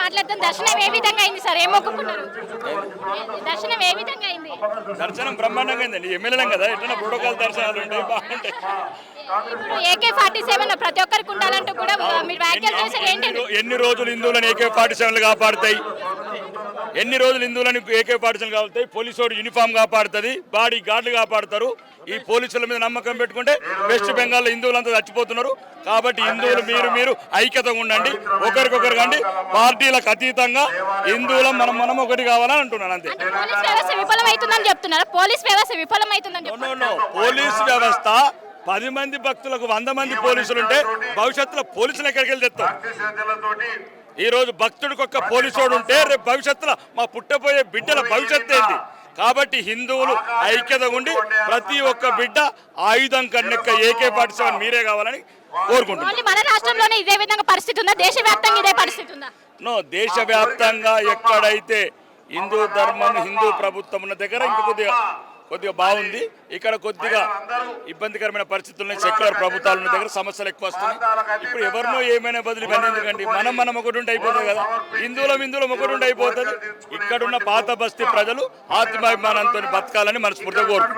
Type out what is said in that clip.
మాట్లాడుతాం. దర్శనం ఏ విధంగా అయింది సార్? ఏం మొక్కుకున్నారు? దర్శనం ఏ విధంగా అయింది? దర్శనం బ్రహ్మాండంగా అయిందండి. ఎమ్మెల్యేలం కదా, ఎట్లా ప్రోటోకాల్ దర్శనాలు ఉంటాయి, బాగుంటాయి. ఇప్పుడు AK-47 ప్రతి ఒక్కరికి ఉండాలంటూ కూడా మీరు వ్యాఖ్యలు చేశారు. ఏంటి? ఎన్ని రోజులు హిందువులను AK-47 కాపాడుతాయి? ఎన్ని రోజులు హిందువులను AK-47 కాపాడుతాయి? పోలీసు యూనిఫామ్ కాపాడుతుంది, బాడీ గార్డులు కాపాడుతారు. ఈ పోలీసుల మీద నమ్మకం పెట్టుకుంటే వెస్ట్ బెంగాల్లో హిందువులంతా చచ్చిపోతున్నారు. కాబట్టి హిందువులు మీరు ఐక్యతగా ఉండండి, ఒకరికొకరు కండి, పార్టీలకు అతీతంగా హిందువులం మనం ఒకటి కావాలని అంటున్నాను. అంతే. పోలీస్ వ్యవస్థ విఫలమవుతుందని చెప్తున్నారు. పోలీస్ వ్యవస్థ విఫలమవుతుందని చెప్తున్నారు. పోలీస్ వ్యవస్థ 10 మంది భక్తులకు 100 మంది పోలీసులు ఉంటే భవిష్యత్తులో పోలీసులు ఎక్కడికి వెళ్ళి తెస్తారు? ఈ రోజు భక్తుడికి ఒక్క పోలీసోడు ఉంటే రేపు భవిష్యత్తులో మా పుట్టబోయే బిడ్డల భవిష్యత్తు ఏంటి? కాబట్టి హిందువులు ఐక్యత ఉండి ప్రతి ఒక్క బిడ్డ ఆయుధం కన్నెక్క AK-47 మీరే కావాలని కోరుకుంటున్నాను. మన రాష్ట్రంలోనే ఇదే విధంగా పరిస్థితి ఉందా? దేశవ్యాప్తంగా ఇదే పరిస్థితి ఉందా? దేశవ్యాప్తంగా ఎక్కడైతే హిందూ ధర్మం, హిందూ ప్రభుత్వం ఉన్న దగ్గర ఇంకా కొద్దిగా బాగుంది. ఇక్కడ కొద్దిగా ఇబ్బందికరమైన పరిస్థితుల్లో సెక్యులర్ ప్రభుత్వాలు ఉన్న దగ్గర సమస్యలు ఎక్కువ వస్తున్నాయి. ఇప్పుడు ఎవరినో ఏమైనా బదులు ఇవన్నీ ఎందుకండి? మనం ఒకటి ఉంటే అయిపోతుంది కదా. హిందువులం ఒకటి ఉంటే అయిపోతుంది. ఇక్కడున్న పాత బస్తీ ప్రజలు ఆత్మాభిమానంతో బతకాలని మనస్ఫూర్తిగా కోరుకుంటున్నారు.